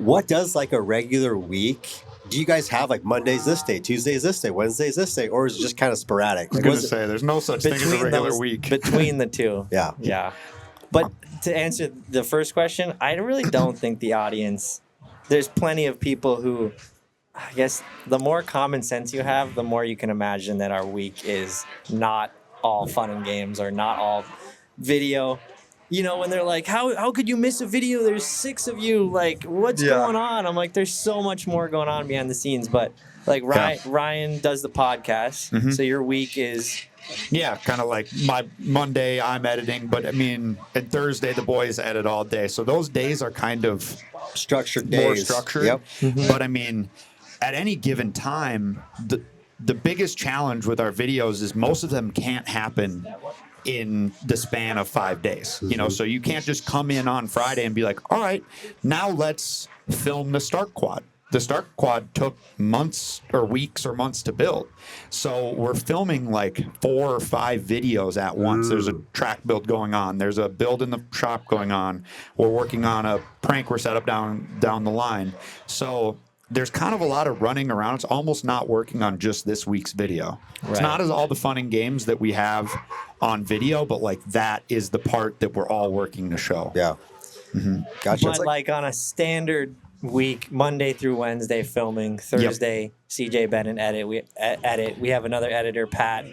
what does like a regular week? Do you guys have like Mondays this day, Tuesdays this day, Wednesdays this day, or is it just kind of sporadic? I was going to say, there's no such thing as a regular week. Between the two. Yeah. Yeah. But to answer the first question, I really don't think the audience, there's plenty of people who, I guess the more common sense you have, the more you can imagine that our week is not all fun and games or not all video. You know, when they're like, how could you miss a video? There's 6 of you. Like, what's going on? I'm like, there's so much more going on behind the scenes. But like Ryan does the podcast. So your week is... Yeah, kind of like my Monday I'm editing. But I mean, and Thursday the boys edit all day. So those days are kind of structured days. More structured. Yep. But I mean, at any given time, the biggest challenge with our videos is most of them can't happen in the span of 5 days. You know, so you can't just come in on Friday and be like, all right, now let's film the Start Quad. The Start Quad took months or weeks or months to build. So we're filming like 4 or 5 videos at once. There's a track build going on. There's a build in the shop going on. We're working on a prank we're set up down the line. So there's kind of a lot of running around. It's almost not working on just this week's video. Right. It's not as all the fun and games that we have on video, but like that is the part that we're all working to show. Yeah. Gotcha. But like on a standard week, Monday through Wednesday filming, Thursday CJ Bennett edit. We have another editor, Pat.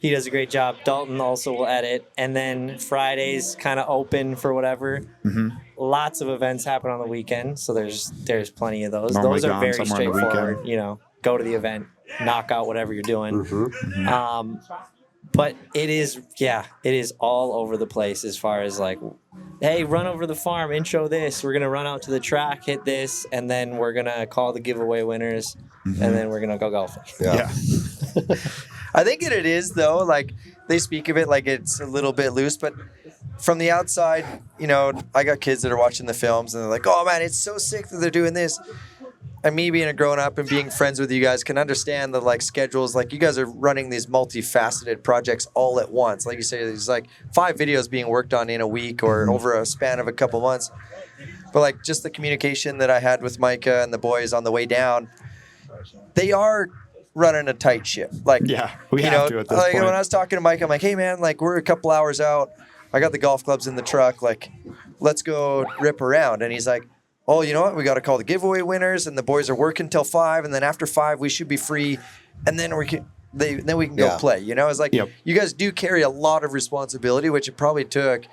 He does a great job. Dalton also will edit, and then Fridays kind of open for whatever. Lots of events happen on the weekend, so there's plenty of those. Normally those are very straightforward. You know, go to the event, knock out whatever you're doing. But it is all over the place as far as like, hey, run over the farm, intro this. We're going to run out to the track, hit this, and then we're going to call the giveaway winners, and then we're going to go golfing. Yeah. I think it is, though. Like, they speak of it like it's a little bit loose, but from the outside, you know, I got kids that are watching the films, and they're like, oh, man, it's so sick that they're doing this. And me being a grown-up and being friends with you guys can understand the, like, schedules. Like, you guys are running these multifaceted projects all at once. Like you say, there's, like, 5 videos being worked on in a week or over a span of a couple months. But, like, just the communication that I had with Micah and the boys on the way down, they are running a tight ship. Like, we have to at this like, point. when I was talking to Micah, I'm like, hey, man, like, we're a couple hours out. I got the golf clubs in the truck. Like, let's go rip around. And he's like, oh, you know what? We got to call the giveaway winners, and the boys are working till 5, and then after 5 we should be free, and then we can go play. You know, it's like you guys do carry a lot of responsibility, which it probably took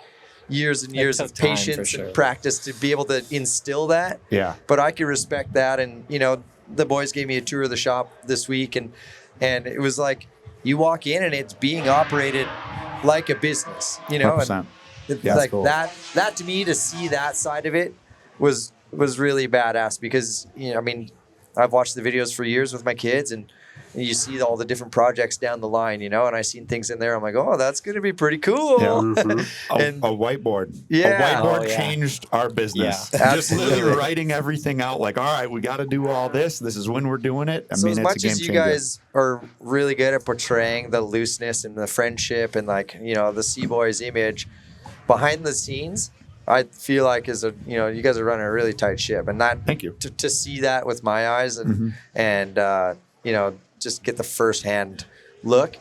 years and years of patience and practice to be able to instill that. Yeah. But I can respect that, and you know, the boys gave me a tour of the shop this week, and it was like you walk in and it's being operated like a business. You know, 100%. and like cool. that to me, to see that side of it was really badass, because, you know, I mean, I've watched the videos for years with my kids, and you see all the different projects down the line, you know, and I seen things in there. I'm like, oh, that's going to be pretty cool. Yeah. And a whiteboard. Yeah. A whiteboard changed our business. Yeah. Just literally writing everything out like, all right, we got to do all this. This is when we're doing it. I mean, as it's much a game as you changer. guys are really good at portraying the looseness and the friendship and, like, you know, the CBoys image, behind the scenes, I feel like you guys are running a really tight ship, and that. Thank you. To see that with my eyes and you know, just get the firsthand look,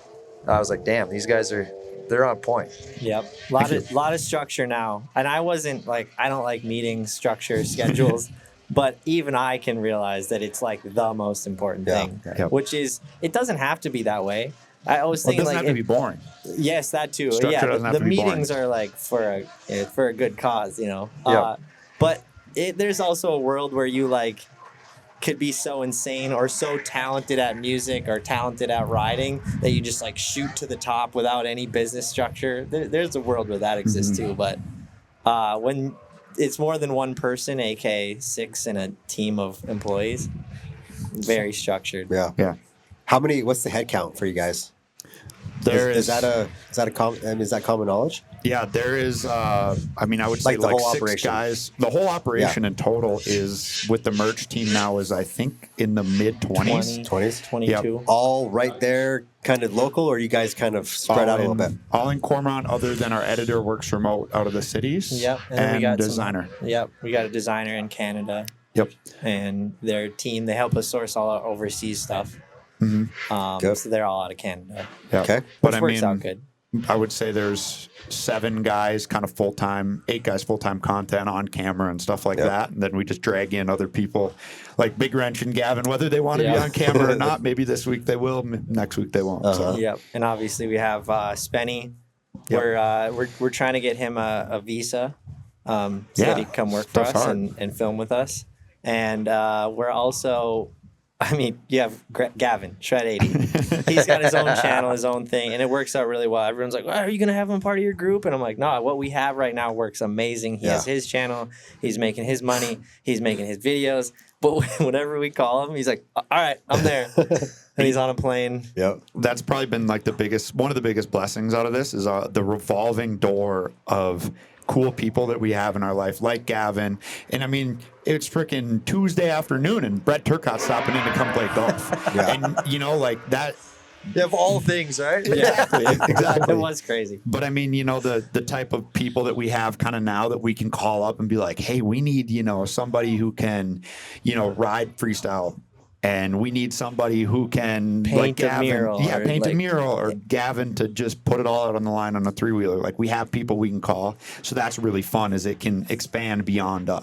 I was like, damn, these guys they're on point. Yep, lot of structure now, and I don't like meetings, structure, schedules, but even I can realize that it's like the most important thing, which is it doesn't have to be that way. I always think it doesn't have to be boring. Yes, that too. Structure doesn't have the to be meetings boring. are like for a good cause, you know. Yep. But there's also a world where you like could be so insane or so talented at music or talented at riding that you just like shoot to the top without any business structure. There's a world where that exists too. But when it's more than one person, aka 6 in a team of employees, very structured. Yeah. How many? What's the head count for you guys? Is that common knowledge? Yeah, there is. I mean, I would say Like the like whole 6 operation. guys. The whole operation in total is with the merch team now is I think in the mid 20s. 20s? 22. All right there, kind of local, or you guys kind of spread out a little bit? All in Cormorant, other than our editor works remote out of the cities. Yep, and we got designer. We got a designer in Canada. Yep. and their team. They help us source all our overseas stuff. Good. So they're all out of Canada, Yeah. Okay. But which I works mean, out good. I would say there's 7 guys kind of full-time, 8 guys full-time content on camera and stuff like that. And then we just drag in other people like Big Wrench and Gavin, whether they want to be Yeah. on camera or not. Maybe this week they will, next week they won't. So. Yep. And obviously we have Spenny. Yep. We're trying to get him a visa so Yeah, that he can come work for stuff's us hard. and film with us. And we're also, I mean, you have Gavin, Shred 80. He's got his own channel, his own thing, and it works out really well. Everyone's like, well, are you going to have him part of your group? And I'm like, no, what we have right now works amazing. He has his channel. He's making his money. He's making his videos. But whenever we call him, he's like, all right, I'm there. And he's on a plane. Yep. That's probably been like one of the biggest blessings out of this is the revolving door of cool people that we have in our life, like Gavin. And I mean, it's freaking Tuesday afternoon and Brett Turcott's stopping in to come play golf. And, you know, like that. You have all things, right? Yeah, Exactly. It was crazy. But I mean, you know, the type of people that we have kind of now that we can call up and be like, hey, we need, you know, somebody who can, you know, ride freestyle. And we need somebody who can Paint like Gavin, a mural. yeah, or paint a like- mural, or Gavin to just put it all out on the line on a 3-wheeler. Like we have people we can call, so that's really fun. Is it can expand beyond us.